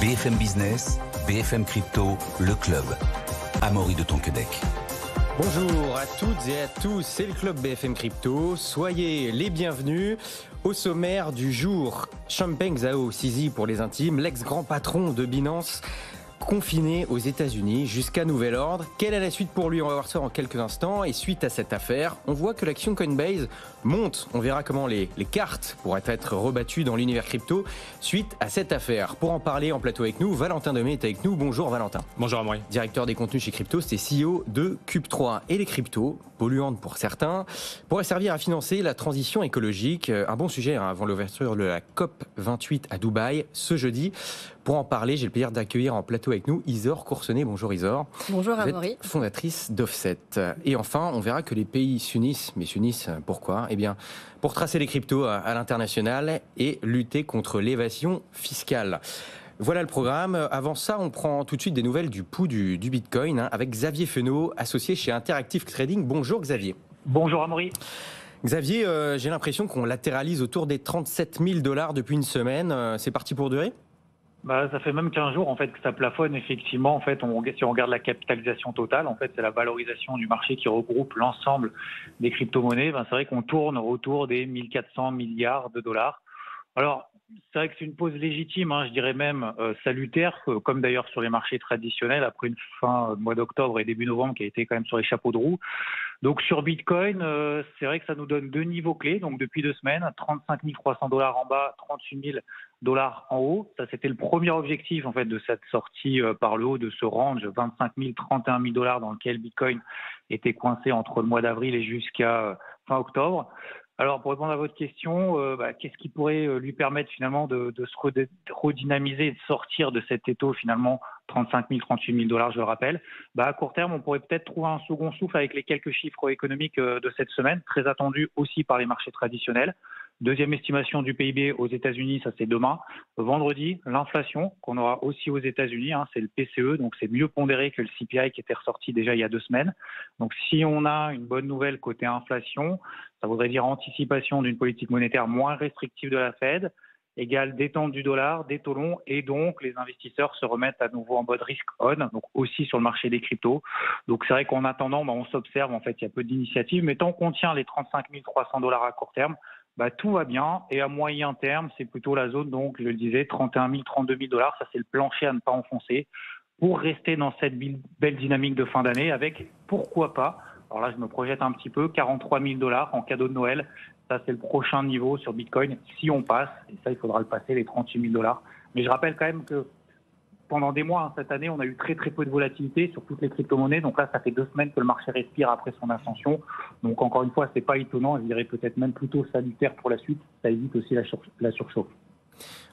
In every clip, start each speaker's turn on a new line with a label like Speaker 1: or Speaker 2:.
Speaker 1: BFM Business, BFM Crypto, le club. Amaury de Tonquedec.
Speaker 2: Bonjour à toutes et à tous, c'est le club BFM Crypto. Soyez les bienvenus. Au sommaire du jour, Changpeng Zhao, CZ pour les intimes, l'ex-grand patron de Binance, confiné aux États-Unis jusqu'à nouvel ordre. Quelle est la suite pour lui? On va voir ça en quelques instants. Et suite à cette affaire, on voit que l'action Coinbase monte. On verra comment les cartes pourraient être rebattues dans l'univers crypto suite à cette affaire. Pour en parler en plateau avec nous, Valentin Demey est avec nous. Bonjour Valentin.
Speaker 3: Bonjour Amaury.
Speaker 2: Directeur des contenus chez Cryptost et CEO de Cube3. Et les cryptos, polluantes pour certains, pourraient servir à financer la transition écologique. Un bon sujet avant l'ouverture de la COP28 à Dubaï ce jeudi. Pour en parler, j'ai le plaisir d'accueillir en plateau avec nous Isor Coursenet. Bonjour Isor.
Speaker 4: Bonjour
Speaker 2: Vous
Speaker 4: Amaury.
Speaker 2: êtes fondatrice d'Offset. Et enfin, on verra que les pays s'unissent. Mais s'unissent pourquoi? Eh bien, pour tracer les cryptos à l'international et lutter contre l'évasion fiscale. Voilà le programme. Avant ça, on prend tout de suite des nouvelles du pouls du Bitcoin avec Xavier Fenot, associé chez Interactive Trading. Bonjour Xavier.
Speaker 5: Bonjour Amaury.
Speaker 2: Xavier, j'ai l'impression qu'on latéralise autour des 37 000 $ depuis une semaine. C'est parti pour durer?
Speaker 5: Ça fait même 15 jours en fait que ça plafonne effectivement. En fait, si on regarde la capitalisation totale, en fait, c'est la valorisation du marché qui regroupe l'ensemble des crypto-monnaies. C'est vrai qu'on tourne autour des 1400 milliards de dollars. Alors, c'est vrai que c'est une pause légitime, je dirais même salutaire, comme d'ailleurs sur les marchés traditionnels après une fin mois d'octobre et début novembre qui a été quand même sur les chapeaux de roue. Donc sur Bitcoin, c'est vrai que ça nous donne deux niveaux clés. Donc depuis 2 semaines, 35 300 $ en bas, 38 000 $ en haut. Ça, c'était le premier objectif en fait de cette sortie par le haut de ce range 25 000, 31 000 $ dans lequel Bitcoin était coincé entre le mois d'avril et jusqu'à fin octobre. Alors, pour répondre à votre question, qu'est-ce qui pourrait lui permettre finalement de se redynamiser et de sortir de cet étau finalement 35 000, 38 000 $, je le rappelle. À court terme, on pourrait peut-être trouver un second souffle avec les quelques chiffres économiques de cette semaine, très attendus aussi par les marchés traditionnels. Deuxième estimation du PIB aux États-Unis, ça c'est demain. Vendredi, l'inflation qu'on aura aussi aux États-Unis, c'est le PCE, donc c'est mieux pondéré que le CPI qui était ressorti déjà il y a 2 semaines. Donc si on a une bonne nouvelle côté inflation, ça voudrait dire anticipation d'une politique monétaire moins restrictive de la Fed, égale détente du dollar, des taux longs, et donc les investisseurs se remettent à nouveau en mode risk on, donc aussi sur le marché des cryptos. Donc c'est vrai qu'en attendant, on s'observe, en fait, il y a peu d'initiatives, mais tant qu'on tient les 35 300 $ à court terme, tout va bien. Et à moyen terme, c'est plutôt la zone, donc je le disais, 31 000, 32 000 $. Ça, c'est le plancher à ne pas enfoncer pour rester dans cette belle dynamique de fin d'année avec, pourquoi pas, alors là, je me projette un petit peu, 43 000 $ en cadeau de Noël. Ça, c'est le prochain niveau sur Bitcoin, si on passe. Et ça, il faudra le passer, les 38 000 $. Mais je rappelle quand même que pendant des mois, cette année, on a eu très très peu de volatilité sur toutes les crypto-monnaies. Donc là, ça fait 2 semaines que le marché respire après son ascension. Donc encore une fois, c'est pas étonnant. Je dirais peut-être même plutôt salutaire pour la suite. Ça évite aussi la surchauffe.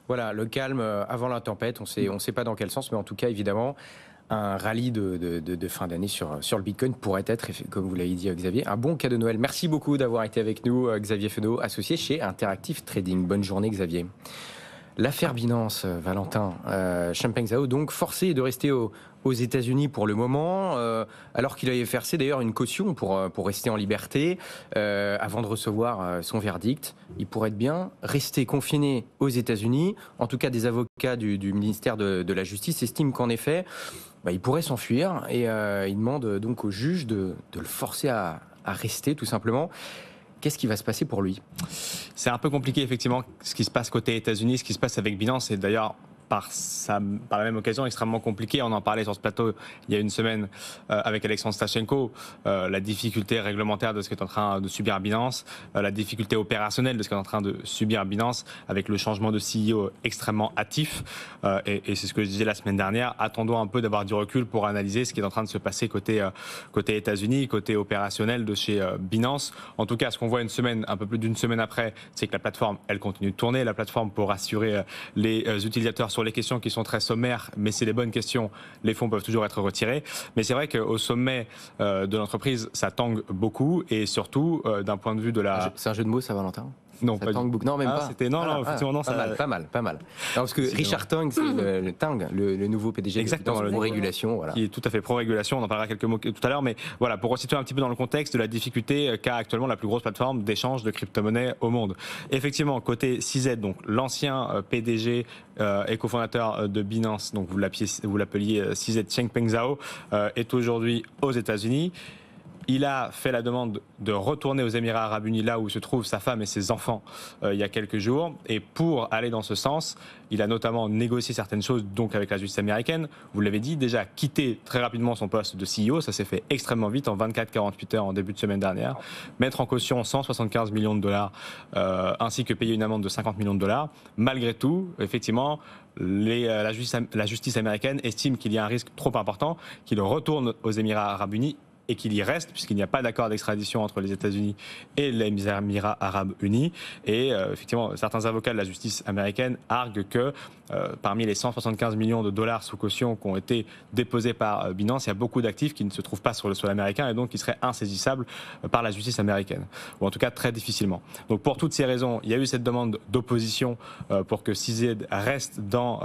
Speaker 2: Voilà, le calme avant la tempête. On sait pas dans quel sens, mais en tout cas, évidemment, un rallye de fin d'année sur le Bitcoin pourrait être, comme vous l'avez dit Xavier, un bon cadeau de Noël. Merci beaucoup d'avoir été avec nous, Xavier Fenot, associé chez Interactive Trading. Bonne journée Xavier. L'affaire Binance, Valentin, Changpeng Zhao, donc forcé de rester aux États-Unis pour le moment, alors qu'il avait versé d'ailleurs une caution pour rester en liberté avant de recevoir son verdict. Il pourrait être bien rester confiné aux États-Unis. En tout cas, des avocats du ministère de la Justice estiment qu'en effet, il pourrait s'enfuir et ils demandent donc au juge de le forcer à rester tout simplement. Qu'est-ce qui va se passer pour lui?
Speaker 3: C'est un peu compliqué effectivement ce qui se passe côté États-Unis, ce qui se passe avec Binance, et d'ailleurs par la même occasion extrêmement compliqué. On en parlait sur ce plateau il y a une semaine avec Alexandre Stachenko, la difficulté réglementaire de ce qu'est en train de subir Binance, la difficulté opérationnelle de ce qu'est en train de subir Binance avec le changement de CEO extrêmement hâtif. Et c'est ce que je disais la semaine dernière. Attendons un peu d'avoir du recul pour analyser ce qui est en train de se passer côté États-Unis, côté opérationnel de chez Binance. En tout cas, ce qu'on voit un peu plus d'une semaine après, c'est que la plateforme, elle continue de tourner. La plateforme, pour rassurer les utilisateurs sur les questions qui sont très sommaires, mais c'est les bonnes questions, les fonds peuvent toujours être retirés. Mais c'est vrai qu'au sommet de l'entreprise, ça tangue beaucoup, et surtout d'un point de vue de la...
Speaker 2: C'est un jeu de mots, ça, Valentin?
Speaker 3: Non,
Speaker 2: Ça
Speaker 3: pas
Speaker 2: tangue beaucoup. Non, même pas.
Speaker 3: Non, effectivement, non,
Speaker 2: pas mal. Non, parce que Richard Tang, c'est le nouveau PDG
Speaker 3: exactement,
Speaker 2: de pro-régulation. Voilà.
Speaker 3: Qui est tout à fait pro-régulation, on en parlera quelques mots tout à l'heure, mais voilà, pour resituer un petit peu dans le contexte de la difficulté qu'a actuellement la plus grosse plateforme d'échange de crypto-monnaies au monde. Effectivement, côté CZ, donc l'ancien PDG et cofondateur de Binance, donc vous l'appeliez CZ Changpeng Zhao, est aujourd'hui aux États-Unis. Il a fait la demande de retourner aux Émirats Arabes Unis, là où se trouvent sa femme et ses enfants, il y a quelques jours. Et pour aller dans ce sens, il a notamment négocié certaines choses donc avec la justice américaine. Vous l'avez dit, déjà quitté très rapidement son poste de CEO, ça s'est fait extrêmement vite, en 24-48 heures en début de semaine dernière. Mettre en caution 175 millions de dollars, ainsi que payer une amende de 50 millions de dollars. Malgré tout, effectivement, la justice américaine estime qu'il y a un risque trop important, qu'il retourne aux Émirats Arabes Unis et qu'il y reste, puisqu'il n'y a pas d'accord d'extradition entre les États-Unis et les Émirats Arabes Unis. Et effectivement, certains avocats de la justice américaine arguent que parmi les 175 millions de dollars sous caution qui ont été déposés par Binance, il y a beaucoup d'actifs qui ne se trouvent pas sur le sol américain et donc qui seraient insaisissables par la justice américaine, ou en tout cas très difficilement. Donc pour toutes ces raisons, il y a eu cette demande d'opposition pour que CZ reste dans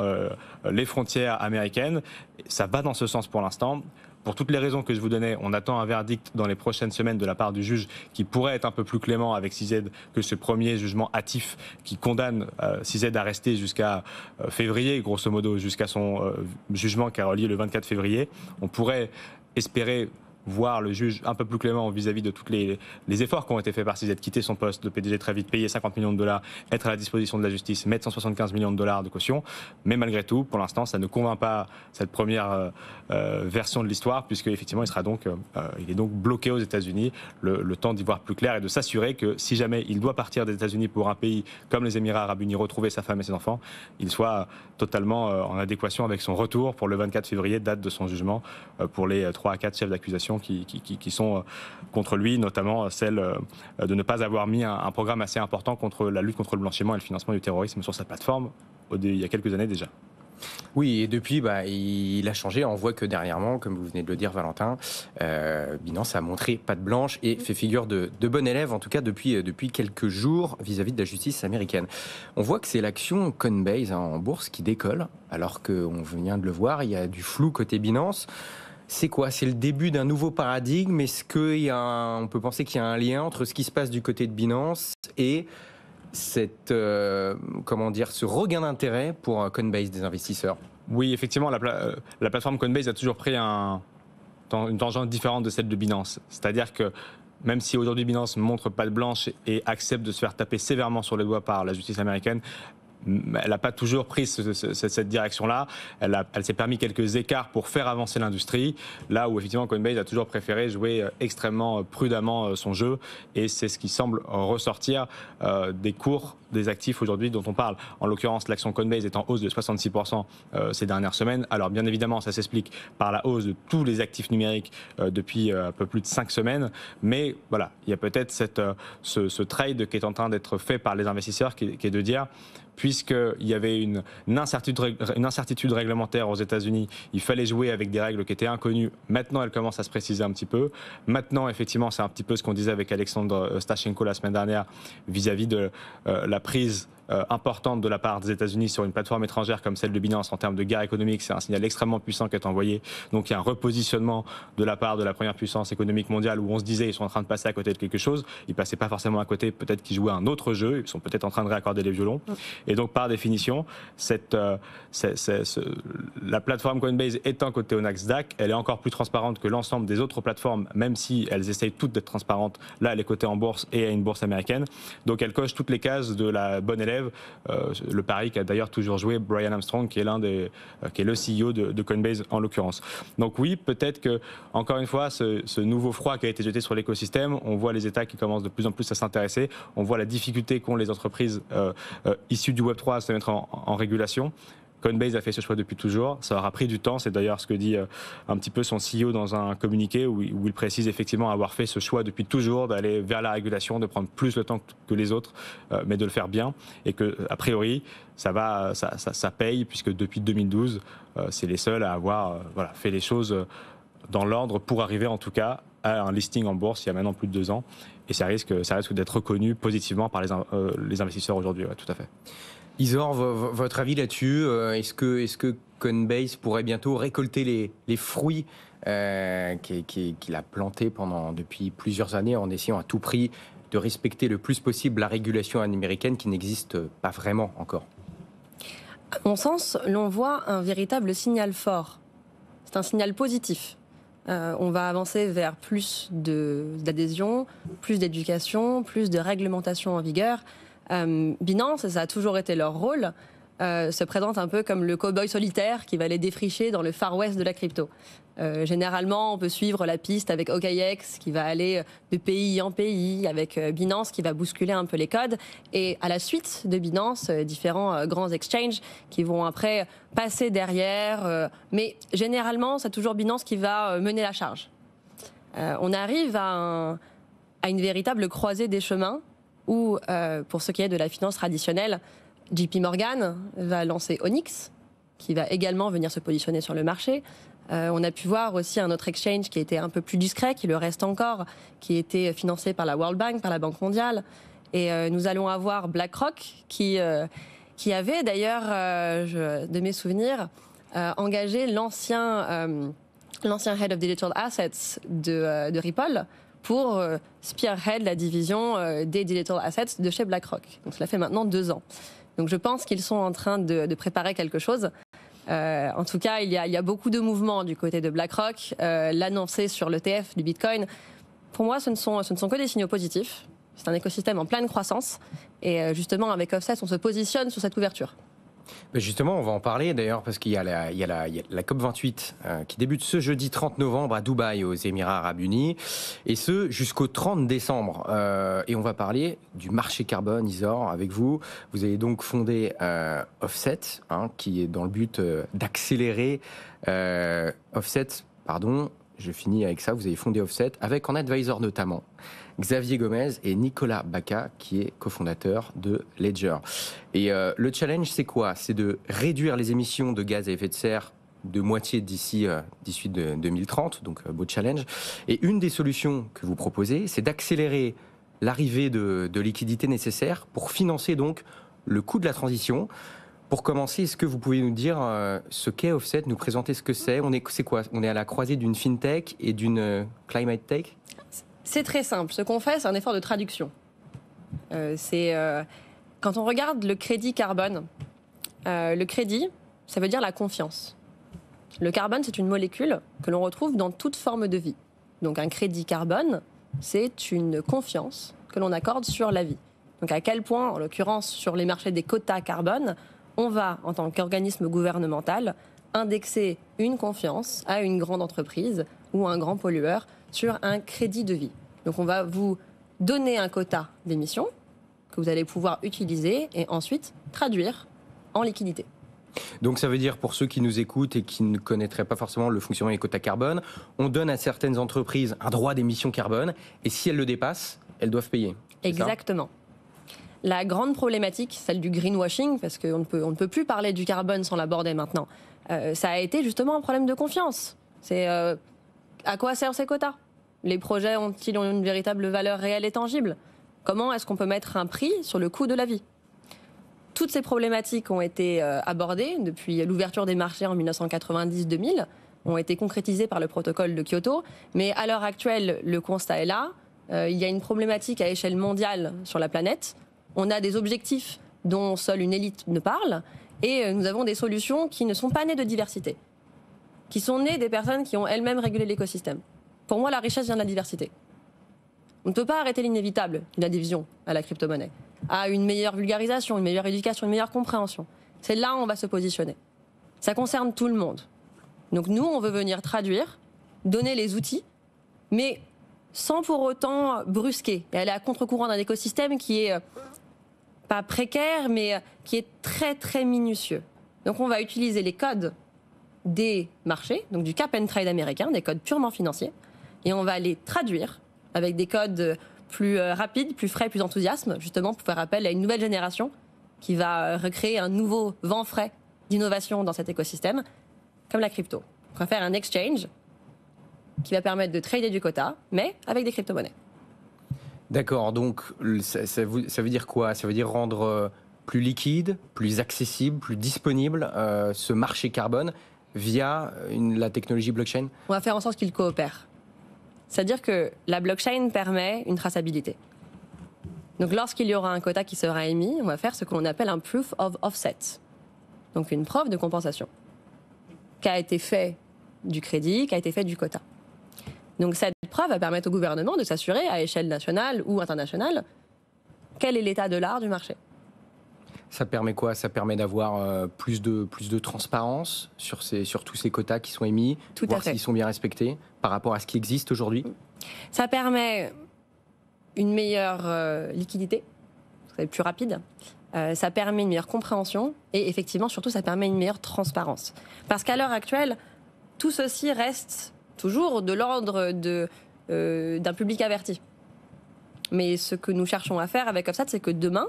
Speaker 3: les frontières américaines. Ça va dans ce sens pour l'instant. Pour toutes les raisons que je vous donnais, on attend un verdict dans les prochaines semaines de la part du juge qui pourrait être un peu plus clément avec CZ que ce premier jugement hâtif qui condamne CZ à rester jusqu'à février, grosso modo, jusqu'à son jugement qui a relié le 24 février. On pourrait espérer voir le juge un peu plus clément vis-à-vis de tous les efforts qui ont été faits par CZ, quitter son poste de PDG très vite, payer 50 millions de dollars, être à la disposition de la justice, mettre 175 millions de dollars de caution. Mais malgré tout, pour l'instant, ça ne convainc pas cette première version de l'histoire, puisque effectivement, il est donc bloqué aux États-Unis, le temps d'y voir plus clair et de s'assurer que si jamais il doit partir des États-Unis pour un pays comme les Émirats Arabes Unis, retrouver sa femme et ses enfants, il soit totalement en adéquation avec son retour pour le 24 février, date de son jugement, pour les 3 à 4 chefs d'accusation qui sont contre lui, notamment celle de ne pas avoir mis un programme assez important contre la lutte contre le blanchiment et le financement du terrorisme sur sa plateforme il y a quelques années déjà.
Speaker 2: Oui, et depuis, il a changé. On voit que dernièrement, comme vous venez de le dire, Valentin, Binance a montré patte blanche et fait figure de bon élève, en tout cas depuis quelques jours, vis-à-vis de la justice américaine. On voit que c'est l'action Coinbase en bourse qui décolle, alors qu'on vient de le voir, il y a du flou côté Binance. C'est quoi? C'est le début d'un nouveau paradigme? Est-ce qu'on peut penser qu'il y a un lien entre ce qui se passe du côté de Binance et ce regain d'intérêt pour Coinbase des investisseurs?
Speaker 3: Oui, effectivement, la plateforme Coinbase a toujours pris une tangente différente de celle de Binance. C'est-à-dire que même si aujourd'hui Binance montre patte blanche et accepte de se faire taper sévèrement sur les doigts par la justice américaine, elle n'a pas toujours pris cette direction-là. Elle s'est permis quelques écarts pour faire avancer l'industrie, là où effectivement Coinbase a toujours préféré jouer extrêmement prudemment son jeu, et c'est ce qui semble ressortir des cours des actifs aujourd'hui dont on parle. En l'occurrence, l'action Coinbase est en hausse de 66% ces dernières semaines. Alors bien évidemment, ça s'explique par la hausse de tous les actifs numériques depuis un peu plus de 5 semaines, mais voilà, il y a peut-être ce trade qui est en train d'être fait par les investisseurs qui est de dire, puisqu'il y avait une incertitude réglementaire aux États-Unis, il fallait jouer avec des règles qui étaient inconnues. Maintenant, elles commencent à se préciser un petit peu. Maintenant, effectivement, c'est un petit peu ce qu'on disait avec Alexandre Stachenko la semaine dernière vis-à-vis de la prise importante de la part des États-Unis sur une plateforme étrangère comme celle de Binance en termes de guerre économique. C'est un signal extrêmement puissant qui est envoyé. Donc il y a un repositionnement de la part de la première puissance économique mondiale où on se disait ils sont en train de passer à côté de quelque chose. Ils passaient pas forcément à côté, peut-être qu'ils jouaient un autre jeu. Ils sont peut-être en train de réaccorder les violons. Et donc par définition, la plateforme Coinbase étant cotée au Nasdaq, elle est encore plus transparente que l'ensemble des autres plateformes, même si elles essayent toutes d'être transparentes. Là, elle est cotée en bourse et à une bourse américaine. Donc elle coche toutes les cases de la bonne élève. Le pari qu'a d'ailleurs toujours joué Brian Armstrong, qui est qui est le CEO de Coinbase en l'occurrence. Donc oui, peut-être que encore une fois, ce nouveau froid qui a été jeté sur l'écosystème, on voit les États qui commencent de plus en plus à s'intéresser, on voit la difficulté qu'ont les entreprises issues du Web3 à se mettre en régulation. Coinbase a fait ce choix depuis toujours, ça aura pris du temps, c'est d'ailleurs ce que dit un petit peu son CEO dans un communiqué où il précise effectivement avoir fait ce choix depuis toujours d'aller vers la régulation, de prendre plus le temps que les autres, mais de le faire bien, et que a priori ça paye, puisque depuis 2012 c'est les seuls à avoir fait les choses dans l'ordre pour arriver en tout cas a un listing en bourse il y a maintenant plus de 2 ans. Et ça risque d'être reconnu positivement par les investisseurs aujourd'hui, ouais, tout à fait.
Speaker 2: Isor, votre avis là-dessus, est-ce que Coinbase pourrait bientôt récolter les fruits qu'il a plantés depuis plusieurs années en essayant à tout prix de respecter le plus possible la régulation américaine qui n'existe pas vraiment encore?
Speaker 4: À mon sens, l'on voit un véritable signal fort. C'est un signal positif. On va avancer vers plus d'adhésion, plus d'éducation, plus de réglementation en vigueur. Binance, et ça a toujours été leur rôle, se présente un peu comme le cow-boy solitaire qui va aller défricher dans le Far West de la crypto. Généralement, on peut suivre la piste avec OKX qui va aller de pays en pays, avec Binance qui va bousculer un peu les codes, et à la suite de Binance, différents grands exchanges qui vont après passer derrière. Mais généralement, c'est toujours Binance qui va mener la charge. On arrive à une véritable croisée des chemins où, pour ce qui est de la finance traditionnelle, JP Morgan va lancer Onyx, qui va également venir se positionner sur le marché. On a pu voir aussi un autre exchange qui était un peu plus discret, qui le reste encore, qui était financé par la World Bank, par la Banque mondiale. Et nous allons avoir BlackRock, qui avait d'ailleurs, de mes souvenirs, engagé l'ancien Head of Digital Assets de Ripple pour spearhead la division des Digital Assets de chez BlackRock. Donc cela fait maintenant 2 ans. Donc je pense qu'ils sont en train de préparer quelque chose. En tout cas, il y a beaucoup de mouvements du côté de BlackRock. L'annoncer sur l'ETF du Bitcoin, pour moi, ce ne sont que des signaux positifs. C'est un écosystème en pleine croissance. Et justement, avec Offset, on se positionne sur cette ouverture.
Speaker 2: Mais justement, on va en parler d'ailleurs parce qu'il y a la COP28 qui débute ce jeudi 30 novembre à Dubaï, aux Émirats Arabes Unis, et ce jusqu'au 30 décembre. Et on va parler du marché carbone, Isor, avec vous. Vous avez donc fondé Offset, qui est dans le but d'accélérer je finis avec ça. Vous avez fondé Offset avec en advisor notamment Xavier Gomez et Nicolas Baca, qui est cofondateur de Ledger. Et le challenge, c'est quoi? C'est de réduire les émissions de gaz à effet de serre de moitié d'ici 2030, donc beau challenge. Et une des solutions que vous proposez, c'est d'accélérer l'arrivée de liquidités nécessaires pour financer donc le coût de la transition. Pour commencer, est-ce que vous pouvez nous dire ce qu'est Offset, nous présenter ce que c'est? C'est quoi? On est à la croisée d'une fintech et d'une climate tech?
Speaker 4: C'est très simple. Ce qu'on fait, c'est un effort de traduction. Quand on regarde le crédit carbone, le crédit, ça veut dire la confiance. Le carbone, c'est une molécule que l'on retrouve dans toute forme de vie. Donc un crédit carbone, c'est une confiance que l'on accorde sur la vie. Donc à quel point, en l'occurrence sur les marchés des quotas carbone, on va, en tant qu'organisme gouvernemental, indexer une confiance à une grande entreprise ou un grand pollueur sur un crédit de vie. Donc on va vous donner un quota d'émissions que vous allez pouvoir utiliser et ensuite traduire en liquidité.
Speaker 2: Donc ça veut dire, pour ceux qui nous écoutent et qui ne connaîtraient pas forcément le fonctionnement des quotas carbone, on donne à certaines entreprises un droit d'émission carbone et si elles le dépassent, elles doivent payer.
Speaker 4: Exactement. La grande problématique, celle du greenwashing, parce qu'on ne peut plus parler du carbone sans l'aborder maintenant, ça a été justement un problème de confiance. C'est à quoi servent ces quotas? Les projets ont-ils une véritable valeur réelle et tangible? Comment est-ce qu'on peut mettre un prix sur le coût de la vie? Toutes ces problématiques ont été abordées depuis l'ouverture des marchés en 1990-2000, ont été concrétisées par le protocole de Kyoto, mais à l'heure actuelle, le constat est là. Il y a une problématique à échelle mondiale sur la planète. On a des objectifs dont seule une élite ne parle, et nous avons des solutions qui ne sont pas nées de diversité, qui sont nées des personnes qui ont elles-mêmes régulé l'écosystème. Pour moi, la richesse vient de la diversité. On ne peut pas arrêter l'inévitable, une adhésion à la crypto-monnaie, à une meilleure vulgarisation, une meilleure éducation, une meilleure compréhension. C'est là où on va se positionner. Ça concerne tout le monde. Donc nous, on veut venir traduire, donner les outils, mais sans pour autant brusquer et aller à contre-courant d'un écosystème qui est pas précaire, mais qui est très très minutieux. Donc on va utiliser les codes des marchés, donc du cap and trade américain, des codes purement financiers, et on va les traduire avec des codes plus rapides, plus frais, plus enthousiasme, justement pour faire appel à une nouvelle génération qui va recréer un nouveau vent frais d'innovation dans cet écosystème, comme la crypto. On va faire un exchange qui va permettre de trader du quota, mais avec des crypto-monnaies.
Speaker 2: D'accord, donc ça veut dire quoi? Ça veut dire rendre plus liquide, plus accessible, plus disponible ce marché carbone via la technologie blockchain?
Speaker 4: On va faire en sorte qu'ils coopèrent. C'est-à-dire que la blockchain permet une traçabilité. Donc lorsqu'il y aura un quota qui sera émis, on va faire ce qu'on appelle un proof of offset. Donc une preuve de compensation. Qu'a été fait du crédit, qu'a été fait du quota. Donc cette preuve va permettre au gouvernement de s'assurer à échelle nationale ou internationale quel est l'état de l'art du marché.
Speaker 2: Ça permet quoi? Ça permet d'avoir plus de transparence sur tous ces quotas qui sont émis, voir s'ils sont bien respectés par rapport à ce qui existe aujourd'hui?
Speaker 4: Ça permet une meilleure liquidité, ça va être plus rapide. Ça permet une meilleure compréhension et effectivement, surtout, ça permet une meilleure transparence. Parce qu'à l'heure actuelle, tout ceci reste toujours de l'ordre d'un public averti. Mais ce que nous cherchons à faire avec Offset, c'est que demain,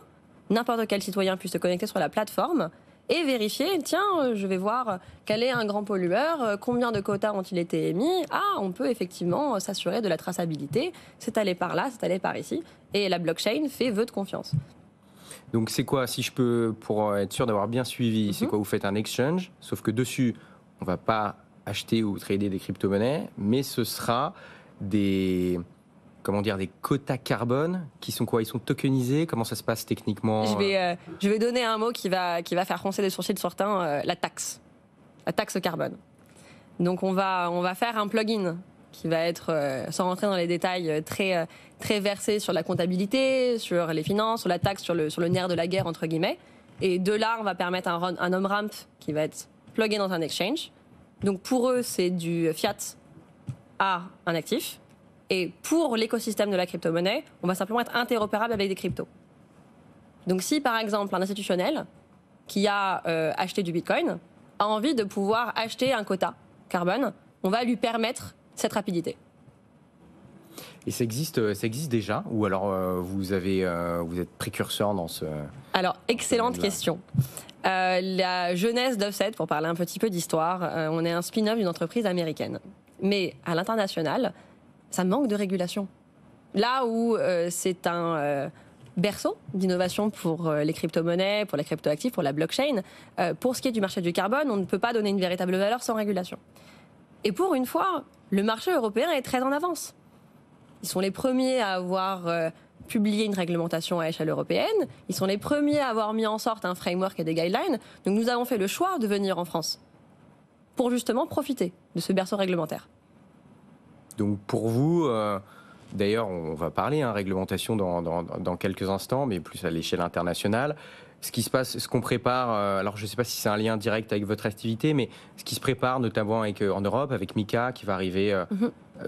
Speaker 4: n'importe quel citoyen puisse se connecter sur la plateforme et vérifier, tiens, je vais voir quel est un grand pollueur, combien de quotas ont-ils été émis. Ah, on peut effectivement s'assurer de la traçabilité, c'est allé par là, c'est allé par ici. Et la blockchain fait vœu de confiance.
Speaker 2: Donc c'est quoi, si je peux, pour être sûr d'avoir bien suivi, c'est quoi? Vous faites un exchange, sauf que dessus, on ne va pas acheter ou trader des crypto-monnaies, mais ce sera des quotas carbone qui sont quoi? Ils sont tokenisés? Comment ça se passe techniquement?
Speaker 4: Je vais donner un mot qui va faire froncer les sourcils de certains, la taxe carbone. Donc on va faire un plugin qui va être, sans rentrer dans les détails, très versé sur la comptabilité, sur les finances, sur la taxe, sur le nerf de la guerre, entre guillemets. Et de là, on va permettre un on-ramp qui va être plugué dans un exchange. Donc pour eux, c'est du fiat à un actif. Et pour l'écosystème de la crypto-monnaie, on va simplement être interopérable avec des cryptos. Donc si, par exemple, un institutionnel qui a acheté du Bitcoin a envie de pouvoir acheter un quota carbone, on va lui permettre cette rapidité.
Speaker 2: Et ça existe déjà? Ou alors vous êtes précurseur dans ce...
Speaker 4: Alors, excellente question. La jeunesse d'Offset, pour parler un petit peu d'histoire, on est un spin-off d'une entreprise américaine. Mais à l'international, ça manque de régulation. Là où c'est un berceau d'innovation pour les crypto-monnaies, pour les crypto-actifs, pour la blockchain, pour ce qui est du marché du carbone, on ne peut pas donner une véritable valeur sans régulation. Et pour une fois, le marché européen est très en avance. Ils sont les premiers à avoir publié une réglementation à échelle européenne. Ils sont les premiers à avoir mis en sorte un framework et des guidelines. Donc nous avons fait le choix de venir en France pour justement profiter de ce berceau réglementaire.
Speaker 2: Donc pour vous, d'ailleurs on va parler réglementation dans quelques instants, mais plus à l'échelle internationale. Ce qui se passe, ce qu'on prépare, alors je ne sais pas si c'est un lien direct avec votre activité, mais ce qui se prépare notamment en Europe, avec MiCA qui va arriver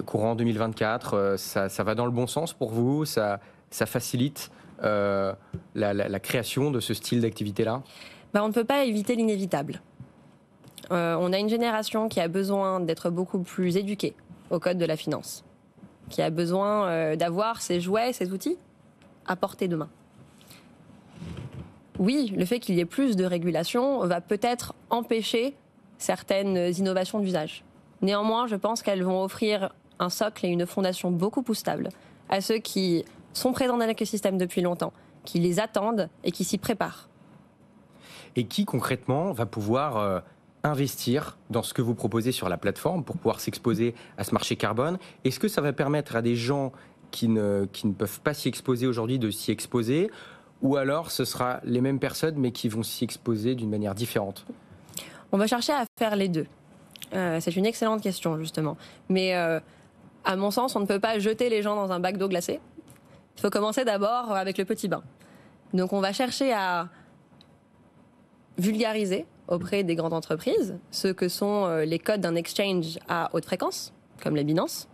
Speaker 2: courant 2024, ça va dans le bon sens pour vous? Ça facilite la création de ce style d'activité-là?
Speaker 4: On ne peut pas éviter l'inévitable. On a une génération qui a besoin d'être beaucoup plus éduquée au code de la finance, qui a besoin d'avoir ses jouets, ses outils à portée de main. Oui, le fait qu'il y ait plus de régulation va peut-être empêcher certaines innovations d'usage. Néanmoins, je pense qu'elles vont offrir un socle et une fondation beaucoup plus stable à ceux qui sont présents dans l'écosystème depuis longtemps, qui les attendent et qui s'y préparent.
Speaker 2: Et qui concrètement va pouvoir investir dans ce que vous proposez sur la plateforme pour pouvoir s'exposer à ce marché carbone? Est-ce que ça va permettre à des gens qui ne peuvent pas s'y exposer aujourd'hui de s'y exposer? Ou alors ce sera les mêmes personnes mais qui vont s'y exposer d'une manière différente?
Speaker 4: On va chercher à faire les deux. C'est une excellente question justement. Mais à mon sens, on ne peut pas jeter les gens dans un bac d'eau glacée. Il faut commencer d'abord avec le petit bain. Donc on va chercher à vulgariser auprès des grandes entreprises ce que sont les codes d'un exchange à haute fréquence, comme les Binance,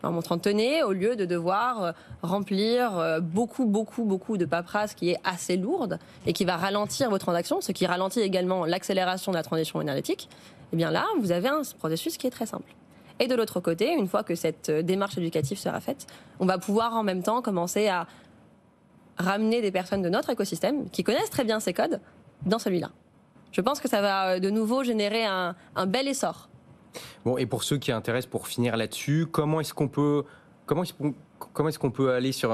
Speaker 4: en montrant tenez, au lieu de devoir remplir beaucoup de paperasse qui est assez lourde et qui va ralentir vos transactions, ce qui ralentit également l'accélération de la transition énergétique, eh bien là, vous avez un processus qui est très simple. Et de l'autre côté, une fois que cette démarche éducative sera faite, on va pouvoir en même temps commencer à ramener des personnes de notre écosystème qui connaissent très bien ces codes dans celui-là. Je pense que ça va de nouveau générer un bel essor
Speaker 2: Bon, et pour ceux qui intéressent, pour finir là-dessus, comment est-ce qu'on peut aller sur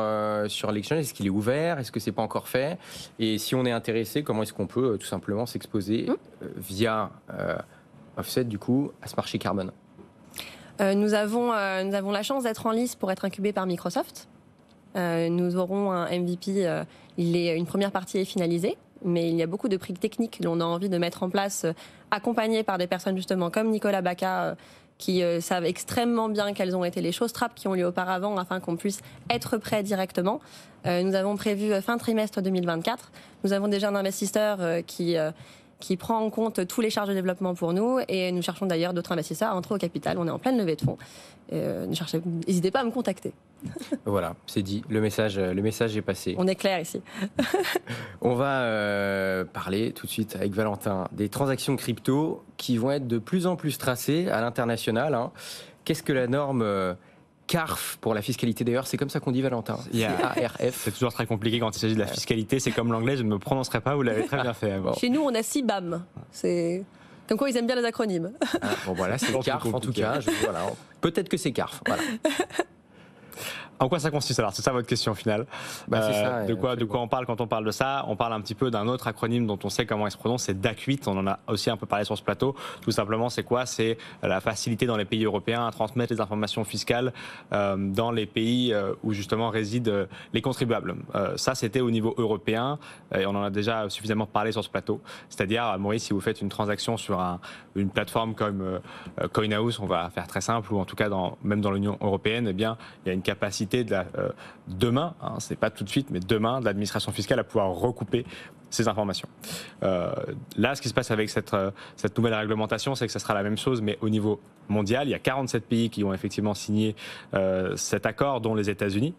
Speaker 2: l'exchange? Est-ce qu'il est ouvert? Est-ce que c'est pas encore fait? Et si on est intéressé, comment est-ce qu'on peut tout simplement s'exposer via Offset, du coup, à ce marché carbone?
Speaker 4: Nous avons la chance d'être en lice pour être incubé par Microsoft. Nous aurons un MVP, une première partie est finalisée, mais il y a beaucoup de briques techniques que l'on a envie de mettre en place, accompagnées par des personnes justement comme Nicolas Bacca, qui savent extrêmement bien quelles ont été les choses trappes qui ont lieu auparavant afin qu'on puisse être prêt directement. Nous avons prévu fin trimestre 2024. Nous avons déjà un investisseur qui prend en compte tous les charges de développement pour nous, et nous cherchons d'ailleurs d'autres investisseurs à entrer au capital. On est en pleine levée de fonds. N'hésitez pas à me contacter.
Speaker 2: Voilà, c'est dit, le message est passé.
Speaker 4: On est clair ici.
Speaker 2: On va parler tout de suite avec Valentin des transactions crypto qui vont être de plus en plus tracées à l'international. Qu'est-ce que la norme CARF pour la fiscalité? D'ailleurs, c'est comme ça qu'on dit, Valentin. CARF.
Speaker 3: C'est toujours très compliqué quand il s'agit de la fiscalité. C'est comme l'anglais, je ne me prononcerai pas, vous l'avez très bien fait. Bon.
Speaker 4: Chez nous, on a CBAM. C'est comme quoi ils aiment bien les acronymes.
Speaker 2: Bon, voilà, c'est CARF en tout cas. Voilà. Peut-être que c'est CARF. Voilà.
Speaker 3: En quoi ça consiste alors? C'est ça votre question finale.
Speaker 2: C'est ça,
Speaker 3: de quoi on parle quand on parle de ça? On parle un petit peu d'un autre acronyme dont on sait comment il se prononce, c'est DAC8. On en a aussi un peu parlé sur ce plateau. Tout simplement, c'est quoi? C'est la facilité dans les pays européens à transmettre les informations fiscales dans les pays où justement résident les contribuables. Ça, c'était au niveau européen et on en a déjà suffisamment parlé sur ce plateau. C'est-à-dire, Maurice, si vous faites une transaction sur une plateforme comme CoinHouse, on va faire très simple, ou en tout cas même dans l'Union européenne, eh bien, il y a une capacité demain, c'est pas tout de suite, mais demain, de l'administration fiscale à pouvoir recouper ces informations. Là, ce qui se passe avec cette nouvelle réglementation, c'est que ça sera la même chose, mais au niveau mondial. Il y a 47 pays qui ont effectivement signé cet accord, dont les États-Unis.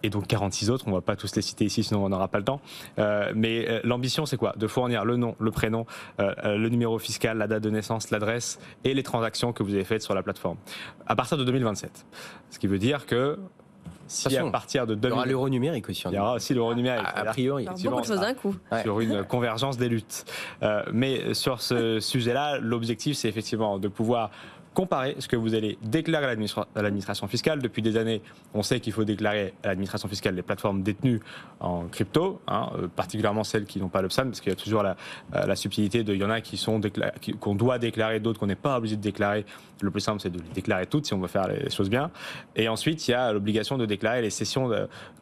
Speaker 3: Et donc 46 autres, on ne va pas tous les citer ici, sinon on n'aura pas le temps. Mais l'ambition, c'est quoi? De fournir le nom, le prénom, le numéro fiscal, la date de naissance, l'adresse et les transactions que vous avez faites sur la plateforme. À partir de 2027. Ce qui veut dire que si à partir de 2027...
Speaker 2: Il y aura l'euro numérique aussi.
Speaker 3: Il y aura aussi l'euro numérique.
Speaker 2: A priori.
Speaker 4: Beaucoup de choses d'un coup.
Speaker 3: Sur une convergence des luttes. Mais sur ce sujet-là, l'objectif, c'est effectivement de pouvoir comparer ce que vous allez déclarer à l'administration fiscale. Depuis des années, on sait qu'il faut déclarer à l'administration fiscale les plateformes détenues en crypto, particulièrement celles qui n'ont pas l'UPSAN, parce qu'il y a toujours la subtilité il y en a qu'on doit déclarer, d'autres qu'on n'est pas obligé de déclarer. Le plus simple, c'est de les déclarer toutes si on veut faire les choses bien. Et ensuite, il y a l'obligation de déclarer les cessions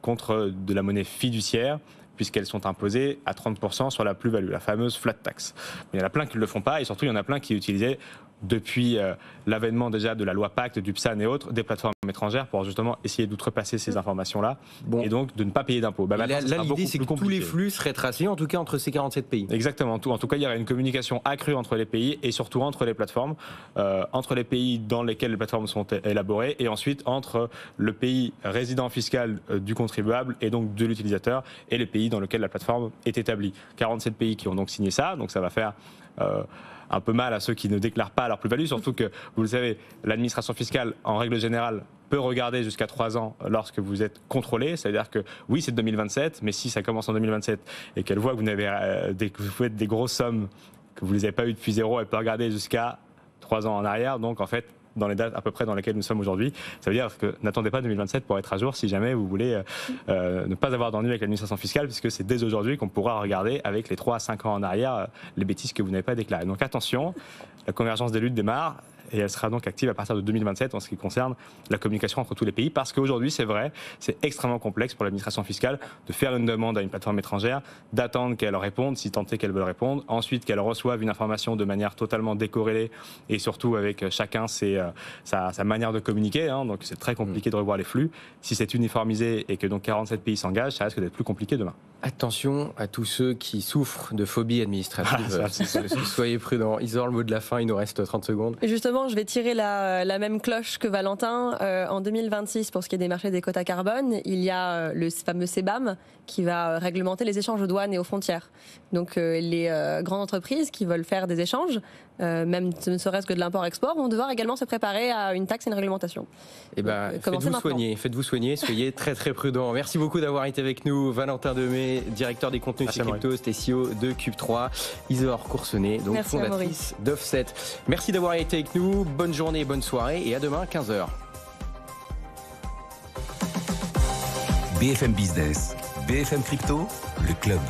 Speaker 3: contre de la monnaie fiduciaire, puisqu'elles sont imposées à 30% sur la plus-value, la fameuse flat tax. Il y en a plein qui ne le font pas, et surtout il y en a plein qui utilisaient, depuis l'avènement déjà de la loi Pacte, du PSAN et autres, des plateformes étrangères pour justement essayer d'outrepasser ces informations-là, et donc de ne pas payer d'impôts.
Speaker 2: Là, l'idée, c'est que tous les flux seraient tracés, en tout cas entre ces 47 pays.
Speaker 3: Exactement. En tout cas, il y aurait une communication accrue entre les pays et surtout entre les plateformes, entre les pays dans lesquels les plateformes sont élaborées et ensuite entre le pays résident fiscal du contribuable et donc de l'utilisateur et les pays dans lesquels la plateforme est établie. 47 pays qui ont donc signé ça, donc ça va faire un peu mal à ceux qui ne déclarent pas leur plus-value, surtout que, vous le savez, l'administration fiscale, en règle générale, peut regarder jusqu'à 3 ans lorsque vous êtes contrôlé. C'est-à-dire que, oui, c'est 2027, mais si ça commence en 2027 et qu'elle voit que vous faites des grosses sommes, que vous ne les avez pas eues depuis zéro, elle peut regarder jusqu'à 3 ans en arrière. Donc, en fait, dans les dates à peu près dans lesquelles nous sommes aujourd'hui. Ça veut dire que n'attendez pas 2027 pour être à jour si jamais vous voulez ne pas avoir d'ennui avec l'administration fiscale, puisque c'est dès aujourd'hui qu'on pourra regarder avec les 3 à 5 ans en arrière les bêtises que vous n'avez pas déclarées. Donc attention, la convergence des luttes démarre et elle sera donc active à partir de 2027 en ce qui concerne la communication entre tous les pays, parce qu'aujourd'hui, c'est vrai, c'est extrêmement complexe pour l'administration fiscale de faire une demande à une plateforme étrangère, d'attendre qu'elle réponde, si tant est qu'elle veut répondre, ensuite qu'elle reçoive une information de manière totalement décorrélée et surtout avec chacun sa manière de communiquer, donc c'est très compliqué de revoir les flux. Si c'est uniformisé et que donc 47 pays s'engagent, ça risque d'être plus compliqué demain.
Speaker 2: Attention à tous ceux qui souffrent de phobie administrative. Soyez prudents. Isor, le mot de la fin, il nous reste 30 secondes.
Speaker 4: Et justement, je vais tirer la même cloche que Valentin. En 2026, pour ce qui est des marchés des quotas carbone, il y a le fameux CBAM qui va réglementer les échanges aux douanes et aux frontières. Donc les grandes entreprises qui veulent faire des échanges, même ne serait-ce que de l'import-export, vont devoir également se préparer à une taxe et une réglementation.
Speaker 2: Faites-vous soigner, soyez très très prudents. Merci beaucoup d'avoir été avec nous, Valentin Demey Coursenet, directeur des contenus chez Crypto, c'était CEO de Cube3. Isidore Coursenet, donc
Speaker 4: Merci,
Speaker 2: fondatrice d'Offset. Merci d'avoir été avec nous. Bonne journée, bonne soirée et à demain 15h.
Speaker 1: BFM Business, BFM Crypto, le club.